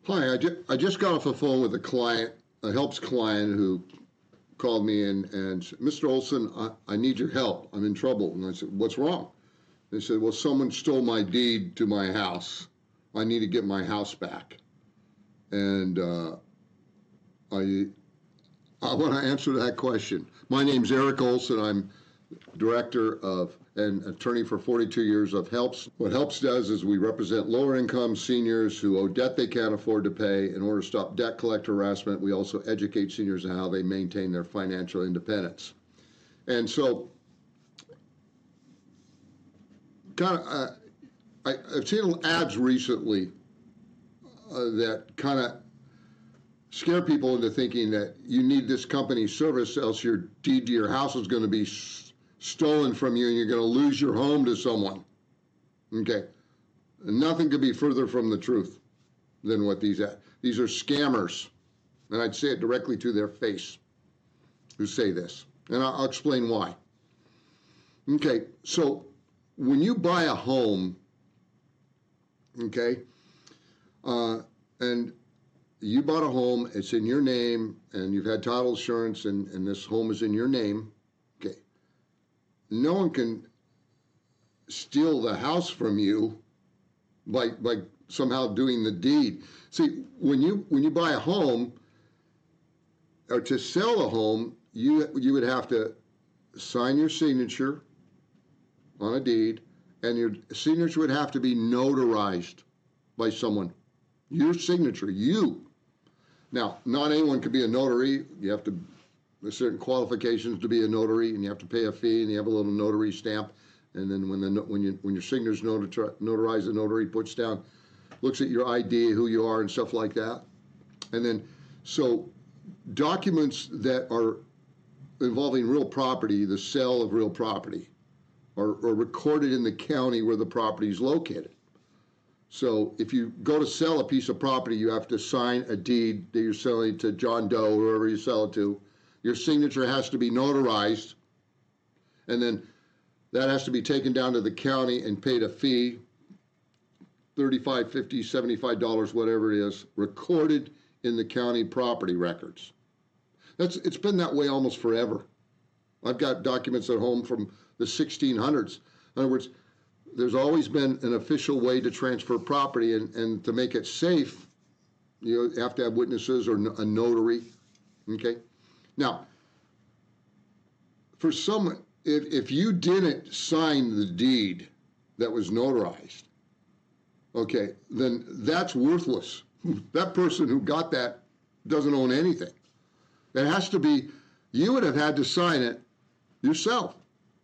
Hi, I just got off the phone with a client, a helps client who called me and said, Mr. Olson, I need your help. I'm in trouble. And I said, what's wrong? They said, well, someone stole my deed to my house. I need to get my house back. And I want to answer that question. My name's Eric Olson. I'm director of and attorney for 42 years of HELPS. What HELPS does is we represent lower income seniors who owe debt they can't afford to pay. In order to stop debt collector harassment, we also educate seniors on how they maintain their financial independence. And so, I've seen ads recently that kind of scare people into thinking that you need this company's service, else your deed to your house is going to be stolen from you and you're going to lose your home to someone. Okay. Nothing could be further from the truth than what these are. These are scammers. And I'd say it directly to their face who say this. And I'll explain why. Okay. So when you buy a home, okay, and you bought a home, it's in your name, and you've had title insurance, and this home is in your name, okay. No one can steal the house from you by somehow doing the deed. See, when you buy a home, or to sell a home, you would have to sign your signature on a deed, and your signature would have to be notarized by someone. Your signature, you. Now, not anyone can be a notary. You have to, there's certain qualifications to be a notary, and you have to pay a fee, and you have a little notary stamp. And then when your signature's notarized, the notary puts down, looks at your ID, who you are, and stuff like that. And then, so documents that are involving real property, the sale of real property, are recorded in the county where the property is located. So if you go to sell a piece of property, you have to sign a deed that you're selling to John Doe, whoever you sell it to. Your signature has to be notarized, and then that has to be taken down to the county and paid a fee, $35, $50, $75, whatever it is, recorded in the county property records. It's been that way almost forever. I've got documents at home from the 1600s. In other words, there's always been an official way to transfer property, and to make it safe, you have to have witnesses or a notary. Okay. Now, for someone, if you didn't sign the deed that was notarized, okay, then that's worthless. That person who got that doesn't own anything. It has to be, you would have had to sign it yourself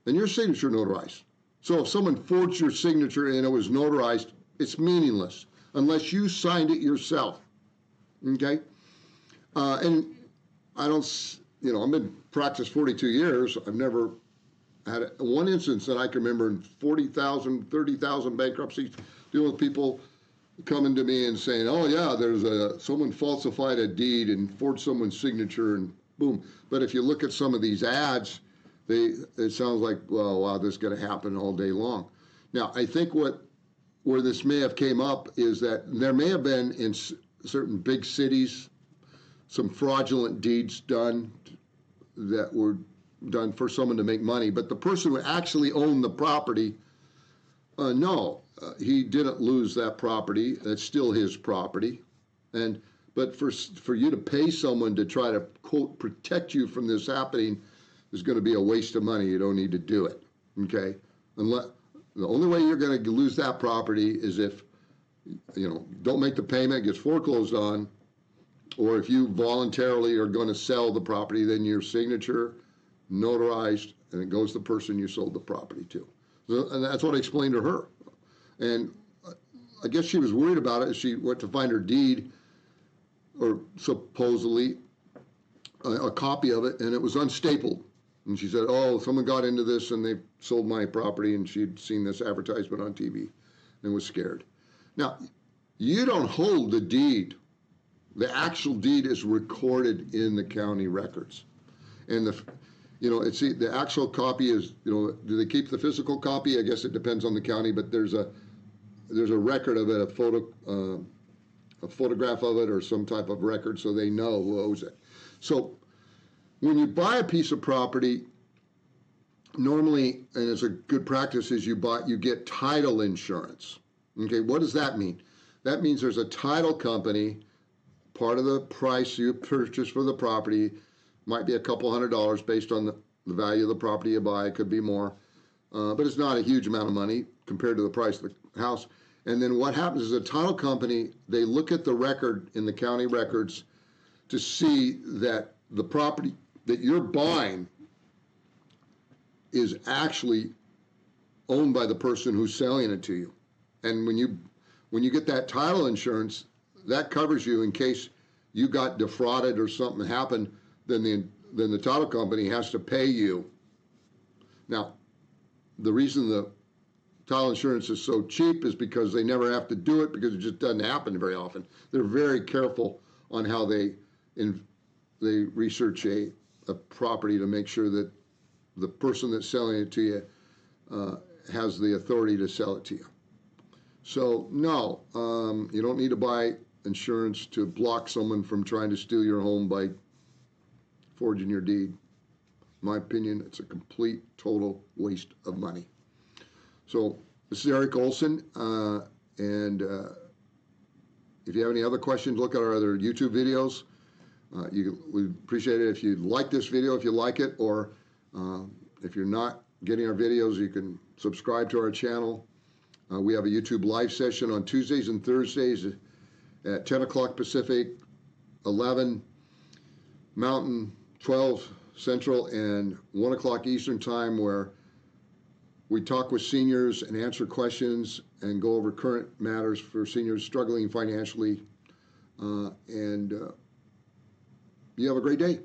and your signature notarized. So if someone forged your signature and it was notarized, it's meaningless unless you signed it yourself. Okay? And I don't, I've been practiced 42 years. I've never had one instance that I can remember in 40,000, 30,000 bankruptcies, dealing with people coming to me and saying, oh yeah, someone falsified a deed and forged someone's signature and boom. But if you look at some of these ads, it sounds like, well, wow, this is going to happen all day long. Now, I think where this may have came up is that there may have been in certain big cities some fraudulent deeds done that were done for someone to make money, but the person who actually owned the property, no, he didn't lose that property. That's still his property. But for you to pay someone to try to, quote, protect you from this happening is going to be a waste of money. You don't need to do it, okay? The only way you're going to lose that property is if, don't make the payment, it gets foreclosed on, or if you voluntarily are going to sell the property, then your signature, notarized, and it goes to the person you sold the property to. And that's what I explained to her. And I guess she was worried about it. She went to find her deed, or supposedly a copy of it, and it was unstapled. And she said, oh, someone got into this and they sold my property, and she'd seen this advertisement on TV and was scared. Now, you don't hold the deed. The actual deed is recorded in the county records. And the actual copy is, do they keep the physical copy? I guess it depends on the county, but there's a record of it, a a photograph of it or some type of record so they know who owes it. So when you buy a piece of property, normally, and it's a good practice, is you get title insurance. Okay, what does that mean? That means there's a title company. Part of the price you purchase for the property might be a couple $100 based on the value of the property you buy. It could be more, but it's not a huge amount of money compared to the price of the house. And then what happens is a title company, they look at the record in the county records to see that the property that you're buying is actually owned by the person who's selling it to you. And when you get that title insurance, that covers you in case you got defrauded or something happened, then the title company has to pay you. Now, the reason the title insurance is so cheap is because they never have to do it, because it just doesn't happen very often. They're very careful on how they research a property to make sure that the person that's selling it to you has the authority to sell it to you. So no, you don't need to buy insurance to block someone from trying to steal your home by forging your deed. In my opinion, it's a complete, total waste of money. So this is Eric Olson, and if you have any other questions, look at our other YouTube videos. We appreciate it if you like this video, if you like it, or if you're not getting our videos, you can subscribe to our channel. We have a YouTube live session on Tuesdays and Thursdays at 10 o'clock Pacific, 11 Mountain, 12 Central, and 1 o'clock Eastern Time, where we talk with seniors and answer questions and go over current matters for seniors struggling financially. And you have a great day.